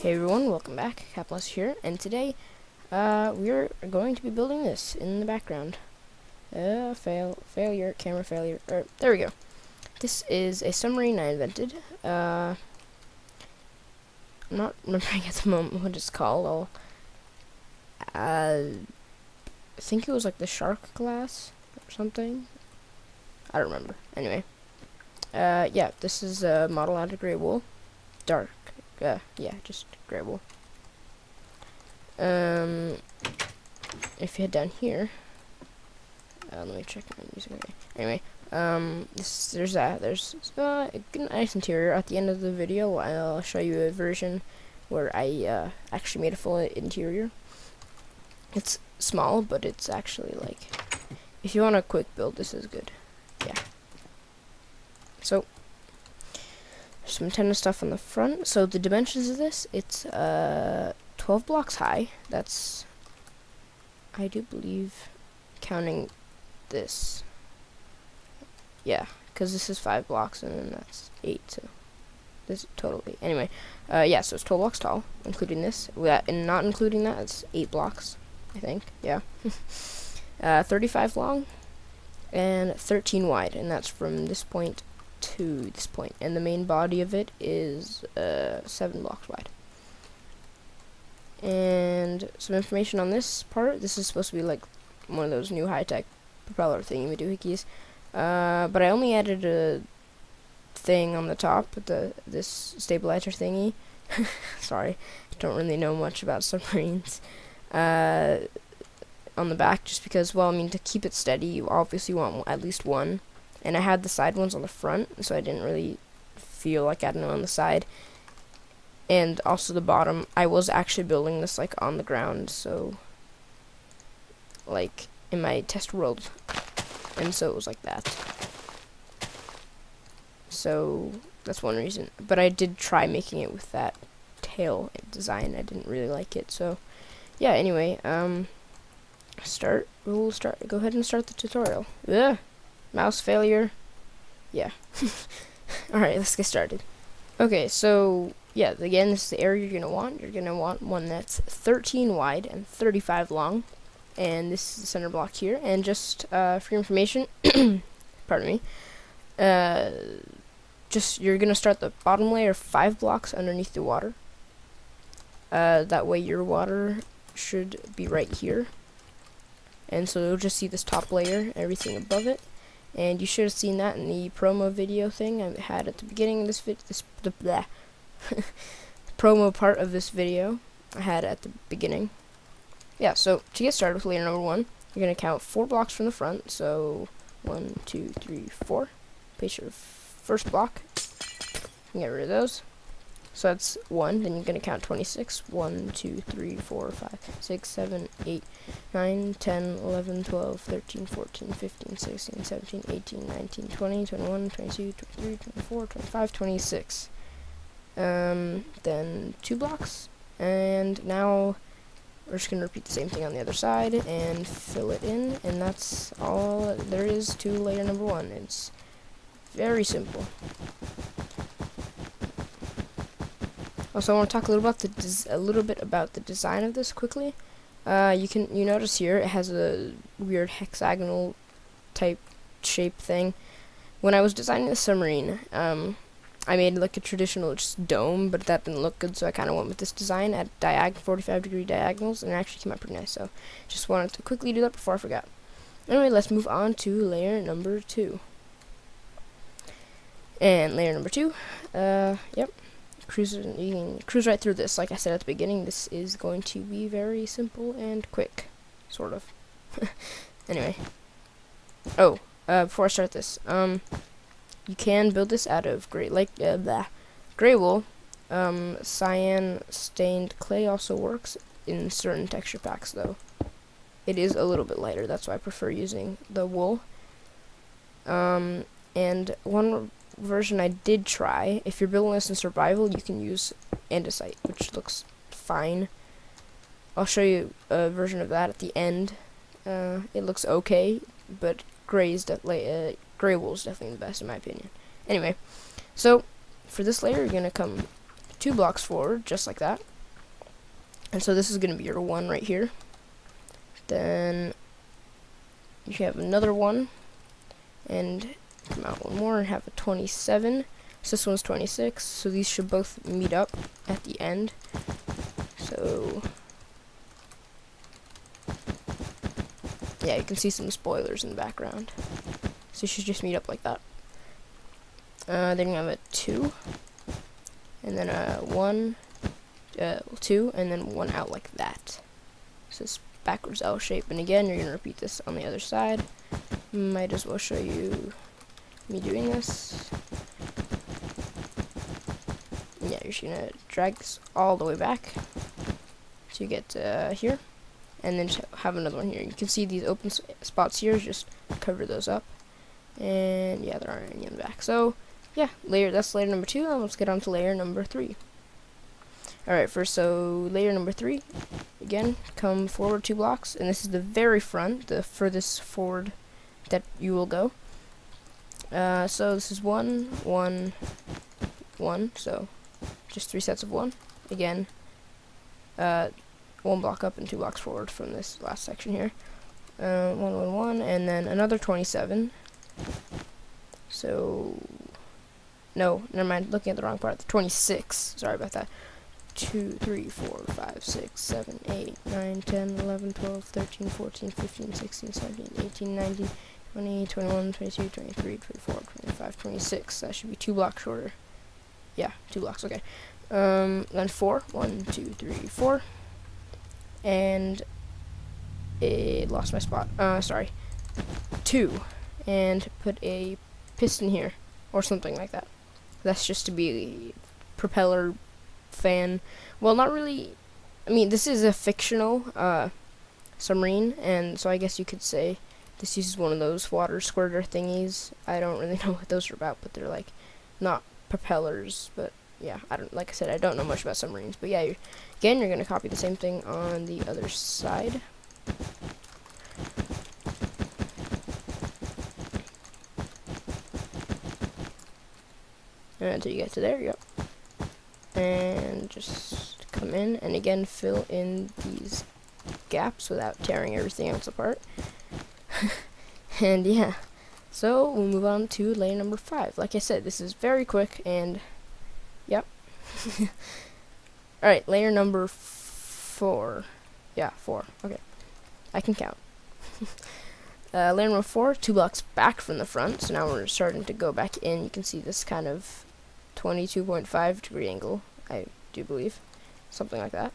Hey everyone, welcome back. Capless here, and today we're going to be building this in the background. Failure, camera failure. There we go. This is a submarine I invented. I'm not remembering at the moment what it's called. I think it was like the shark glass or something. I don't remember. Anyway, yeah, this is a model out of gray wool, dark. Yeah, just gray wool. If you head down here, let me check my music. Okay. Anyway, there's a nice interior. At the end of the video, I'll show you a version where I actually made a full interior. It's small, but it's actually like, if you want a quick build, this is good. Yeah. So, some antenna stuff on the front. So the dimensions of this, it's 12 blocks high. That's, I do believe, counting this. Yeah, because this is 5 blocks and then that's 8. So this totally. Anyway, yeah. So it's 12 blocks tall, including this. And not including that, it's 8 blocks. I think. Yeah. 35 long and 13 wide, and that's from this point to this point, and the main body of it is 7 blocks wide. And some information on this part. This is supposed to be like one of those new high-tech propeller thingy-majoohickeys, but I only added a thing on the top with this stabilizer thingy. Sorry, don't really know much about submarines. On the back, just because, well, I mean, to keep it steady, you obviously want at least one. And I had the side ones on the front, so I didn't really feel like adding them on the side. And also the bottom, I was actually building this, like, on the ground, so, like, in my test world. And so it was like that. So, that's one reason. But I did try making it with that tail design. I didn't really like it, so, yeah, anyway, go ahead and start the tutorial. Ugh. Mouse failure. Yeah. Alright, let's get started. Okay, so, yeah, again, this is the area you're going to want. You're going to want one that's 13 wide and 35 long. And this is the center block here. And just for your information, pardon me, you're going to start the bottom layer 5 blocks underneath the water. That way your water should be right here. And so you'll just see this top layer, everything above it. And you should have seen that in the promo video thing I had at the beginning of this promo part of this video I had at the beginning. Yeah, so to get started with layer number 1, you're going to count 4 blocks from the front. So 1, 2, 3, 4. Place your first block. Get rid of those. So that's 1, then you're going to count 26. 1, 2, 3, 4, 5, 6, 7, 8, 9, 10, 11, 12, 13, 14, 15, 16, 17, 18, 19, 20, 21, 22, 23, 24, 25, 26. Then 2 blocks. And now we're just going to repeat the same thing on the other side and fill it in. And that's all there is to layer number 1. It's very simple. Also, I want to talk a little bit about the design of this quickly. You notice here it has a weird hexagonal type shape thing. When I was designing the submarine, I made like a traditional just dome, but that didn't look good, so I kind of went with this design at 45-degree diagonals, and it actually came out pretty nice. So, just wanted to quickly do that before I forgot. Anyway, let's move on to layer number 2. And layer number 2, yep. You can cruise right through this. Like I said at the beginning, this is going to be very simple and quick, sort of. Anyway. Oh, before I start this, you can build this out of gray wool. Cyan stained clay also works in certain texture packs, though. It is a little bit lighter. That's why I prefer using the wool. And one version I did try, if you're building this in survival, you can use andesite, which looks fine. I'll show you a version of that at the end. It looks okay, but gray wool is definitely the best in my opinion. Anyway, so for this layer, you're gonna come 2 blocks forward, just like that, And so this is going to be your 1 right here. Then you have another 1, and come out 1 more and have a 27. So this one's 26, so these should both meet up at the end. So yeah, you can see some spoilers in the background. So you should just meet up like that. Then you have a 2, and then a 1, 2, and then 1 out like that. So it's backwards L shape, and again, you're going to repeat this on the other side. Might as well show you me doing this. Yeah, you're just going to drag this all the way back to get here, and then just have another one here. You can see these open spots here, just cover those up. And yeah, there aren't any in the back. So yeah, that's layer number 2, and let's get on to layer number 3. Alright, so layer number 3, again, come forward 2 blocks, and this is the very front, the furthest forward that you will go. So this is 1, 1, 1, so just 3 sets of 1. Again, 1 block up and 2 blocks forward from this last section here. 1, 1, 1, and then another 27. So, no, never mind, looking at the wrong part. 26, sorry about that. 2, 3, 4, 5, 6, 7, 8, 9, 10, 11, 12, 13, 14, 15, 16, 17, 18, 19, 20, 21, 22, 23, 24, 25, 26. That should be 2 blocks shorter. Yeah, 2 blocks, okay. Then 4, 1, 2, 3, 4. And it lost my spot. Sorry. 2. And put a piston here, or something like that. That's just to be propeller fan. Well, not really. I mean, this is a fictional submarine, and so I guess you could say this uses one of those water squirter thingies. I don't really know what those are about, but they're like not propellers. But yeah, like I said, I don't know much about submarines. But yeah, again, you're gonna copy the same thing on the other side. Until you get to there, yep. And just come in and again fill in these gaps without tearing everything else apart. And yeah, so we'll move on to layer number 5. Like I said, this is very quick, and yep. Alright, layer number 4. Yeah, 4. Okay, I can count. Layer number 4, 2 blocks back from the front, so now we're starting to go back in. You can see this kind of 22.5 degree angle, I do believe. Something like that.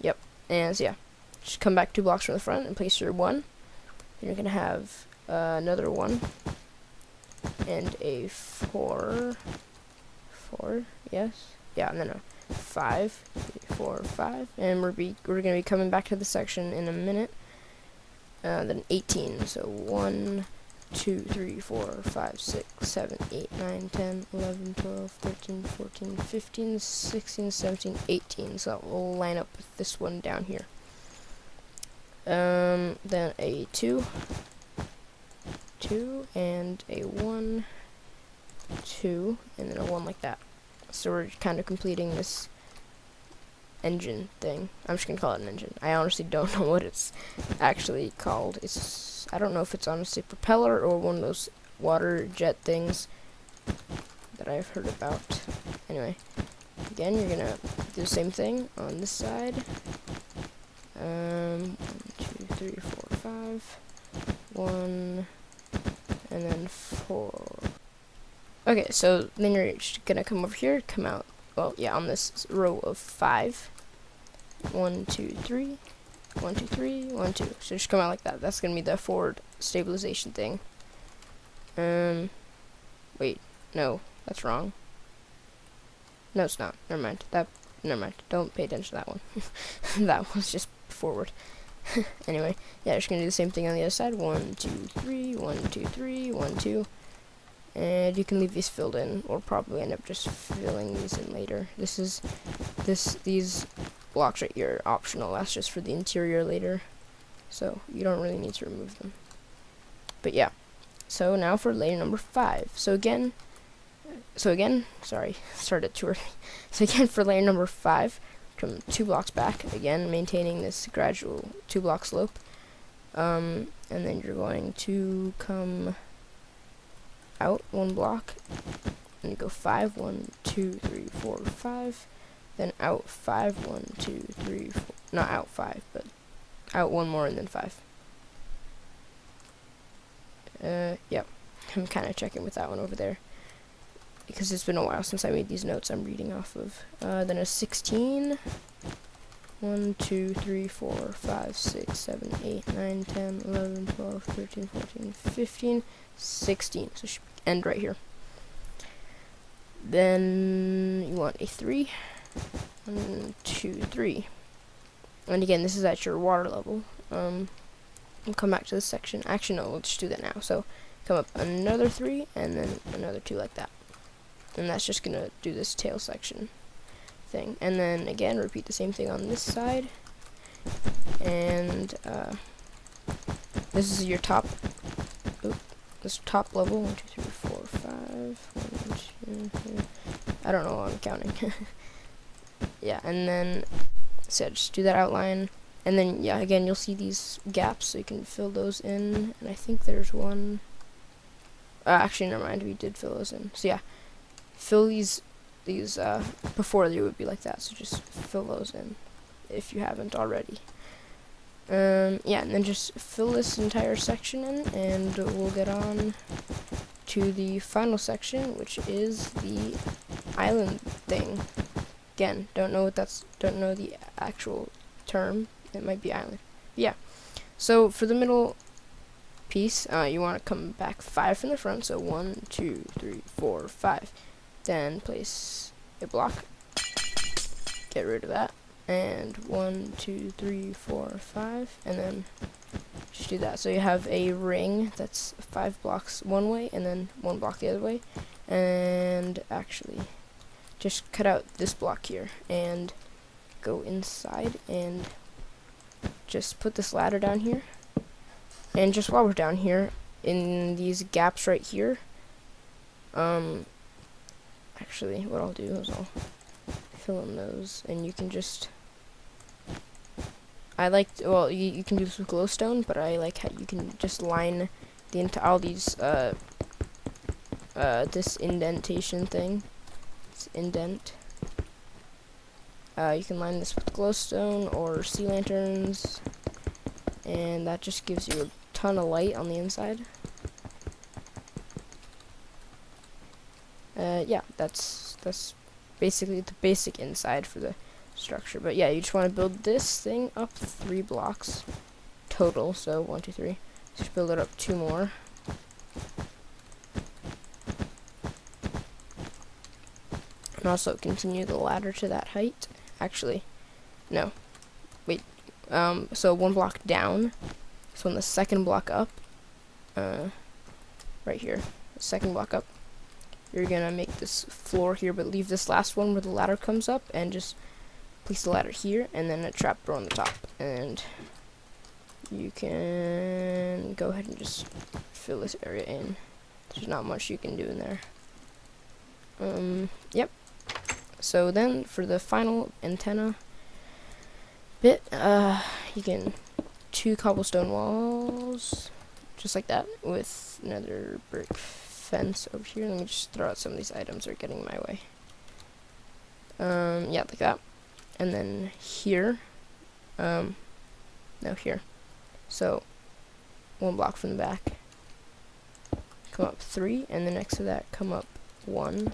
Yep. And so yeah, just come back 2 blocks from the front and place your 1. Then you're going to have another 1. And a 4. 4, yes. Yeah, and then a 5. 3, 4, 5. And we're going to be coming back to the section in a minute. Then 18. So 1, 2, 3, 4, 5, 6, 7, 8, 9, 10, 11, 12, 13, 14, 15, 16, 17, 18. So that will line up with this one down here. Then a 2, 2, and a 1, 2, and then a 1 like that. So we're kind of completing this engine thing. I'm just gonna call it an engine. I honestly don't know what it's actually called. I don't know if it's honestly a propeller or one of those water jet things that I've heard about. Anyway, again, you're gonna do the same thing on this side. 1, 2, 3, 4, 5, 1, and then 4. Okay, so then you're just gonna come over here, come out. Well, yeah, on this row of 5. 1, 2, 3. 1, 2, 3, 1, 2. So just come out like that. That's gonna be the forward stabilization thing. Wait, no, that's wrong. No, it's not. Never mind. Never mind. Don't pay attention to that one. That one's just forward. Anyway, yeah, just gonna do the same thing on the other side. 1, 2, 3. 1, 2, 3. 1, 2. And you can leave these filled in, or probably end up just filling these in later. These blocks right here are optional. That's just for the interior later, so you don't really need to remove them. But yeah, so now for layer number 5. So again, sorry, started too early. So again, for layer number 5, come 2 blocks back, again maintaining this gradual 2 block slope. And then you're going to come out 1 block, and you go 5, 1, 2, 3, 4, 5, then out 5, 1, 2, 3, 4, not out 5, but out 1 more and then 5. Yep, I'm kind of checking with that one over there, because it's been a while since I made these notes I'm reading off of. Then a 16, 1, 2, 3, 4, 5, 6, 7, 8, 9, 10, 11, 12, 13, 14, 15, 16. So it should end right here. Then you want a 3, 1, 2, 3. And again, this is at your water level. We'll come back to this section. Actually, no, we'll just do that now. So come up another 3, and then another 2 like that. And that's just gonna do this tail section thing. And then again, repeat the same thing on this side. And this is your top. This top level. 1, 2, 3, 4, 5. 1, 2, 3. I don't know what I'm counting. Yeah, and then so just do that outline. And then, yeah, again, you'll see these gaps, so you can fill those in. And I think there's one. Actually, never mind. We did fill those in. So, yeah, fill these before they would be like that. So just fill those in if you haven't already. Yeah, and then just fill this entire section in, and we'll get on to the final section, which is the island thing. Again, don't know the actual term. It might be island. Yeah. So for the middle piece, you want to come back 5 from the front. So 1, 2, 3, 4, 5. Then place a block. Get rid of that. And 1, 2, 3, 4, 5. And then just do that. So you have a ring that's 5 blocks one way, and then 1 block the other way. And actually, just cut out this block here and go inside and just put this ladder down here. And just while we're down here in these gaps right here, actually what I'll do is I'll fill in those, and you can just, well, you can do this with glowstone, but I like how you can just line all these this indentation thing. It's indent. You can line this with glowstone or sea lanterns, and that just gives you a ton of light on the inside. Yeah, that's basically the basic inside for the structure. But yeah, you just want to build this thing up 3 blocks total. So 1, 2, 3. Just build it up 2 more. And also continue the ladder to that height. Actually, no. Wait. So 1 block down. So on the 2nd block up, right here, the 2nd block up, you're gonna make this floor here, but leave this last one where the ladder comes up, and just place the ladder here, and then a trapdoor on the top. And you can go ahead and just fill this area in. There's not much you can do in there. Yep. So then for the final antenna bit, you can 2 cobblestone walls, just like that, with another brick fence over here. Let me just throw out some of these items that are getting in my way. Yeah, like that. And then here, no, here. So 1 block from the back, come up 3, and then next to that come up 1.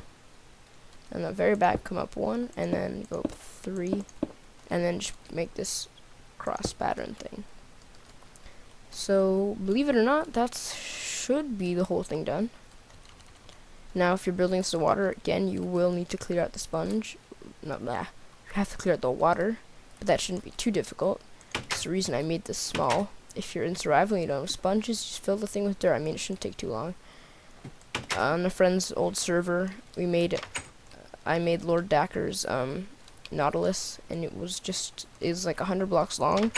And the very back come up 1, and then go up 3, and then just make this cross pattern thing. So believe it or not, that should be the whole thing done. Now if you're building this to water, again, you will need to clear out the sponge. You have to clear out the water, but that shouldn't be too difficult. That's the reason I made this small. If you're in survival and you don't have sponges, just fill the thing with dirt. I mean, it shouldn't take too long. On a friend's old server, I made Lord Dacre's Nautilus, and it was like 100 blocks long,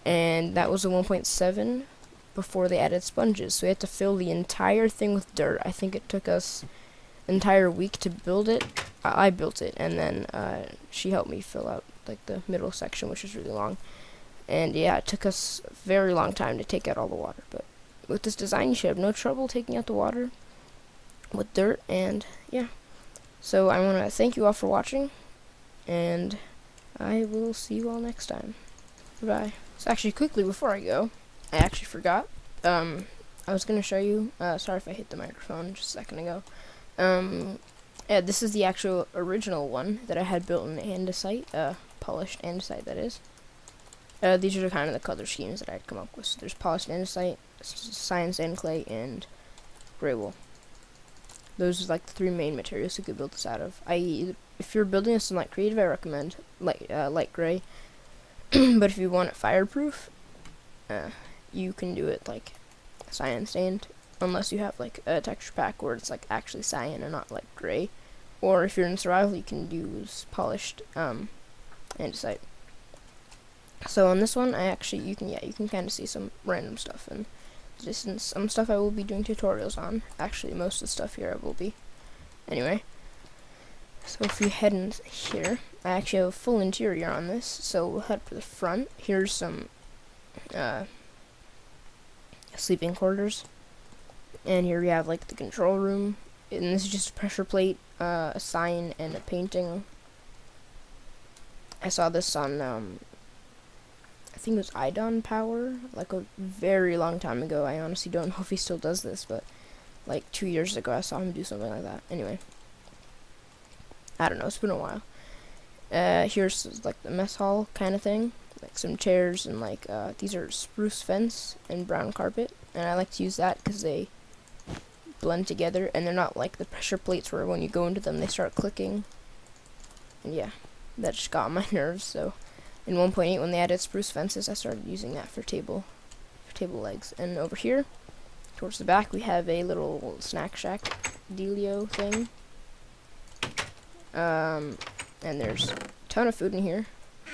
and that was a 1.7 before they added sponges, so we had to fill the entire thing with dirt. I think it took us an entire week to build it. I built it, and then she helped me fill out like the middle section, which is really long. And yeah, it took us a very long time to take out all the water, but with this design you should have no trouble taking out the water with dirt. And yeah, so I want to thank you all for watching, and I will see you all next time. Bye. So actually, quickly before I go, I actually forgot. I was gonna show you. Sorry if I hit the microphone just a second ago. Yeah, this is the actual original one that I had built in andesite, polished andesite, that is. These are kind of the color schemes that I had come up with. So there's polished andesite, cyan sand clay, and gray wool. Those are like the 3 main materials you could build this out of. If you're building this in like creative, I recommend light gray. But if you want it fireproof, you can do it like cyan sand, unless you have like a texture pack where it's like actually cyan and not like gray. Or if you're in survival, you can use polished andesite. So on this one, you can kind of see some random stuff, and just some stuff I will be doing tutorials on. Actually, most of the stuff here I will be. Anyway, so if you head in here, I actually have a full interior on this. So we'll head for the front. Here's some sleeping quarters, and here we have like the control room, and this is just a pressure plate, a sign, and a painting. I saw this on I think it was Idon Power, like a very long time ago. I honestly don't know if he still does this, but like 2 years ago I saw him do something like that. Anyway, I don't know, it's been a while. Here's like the mess hall kind of thing, like some chairs, and like these are spruce fence and brown carpet, and I like to use that because they blend together, and they're not like the pressure plates where when you go into them they start clicking. And yeah, that just got on my nerves. So in 1.8, when they added spruce fences, I started using that for table legs. And over here towards the back we have a little snack shack dealio thing, and there's a ton of food in here.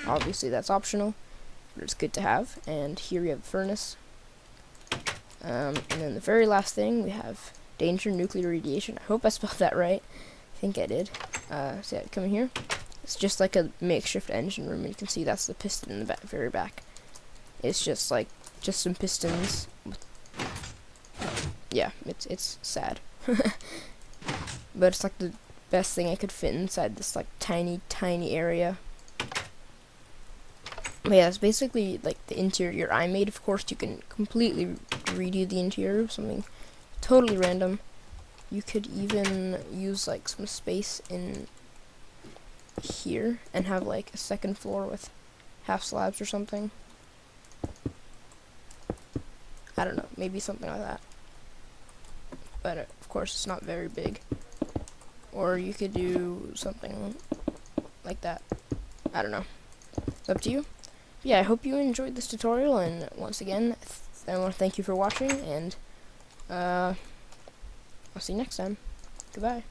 Obviously that's optional, but it's good to have. And here we have a furnace, and then the very last thing we have danger nuclear radiation. I hope I spelled that right. I think I did. So yeah, come in here. It's just like a makeshift engine room, and you can see that's the piston in the very back. It's just some pistons. Yeah, it's sad. But it's like the best thing I could fit inside this like tiny area. But yeah, it's basically like the interior I made. Of course, you can completely redo the interior of something totally random. You could even use like some space in here and have like a second floor with half slabs or something. I don't know, maybe something like that. But of course it's not very big. Or you could do something like that. I don't know. It's up to you. Yeah, I hope you enjoyed this tutorial, and once again, I want to thank you for watching, and I'll see you next time. Goodbye.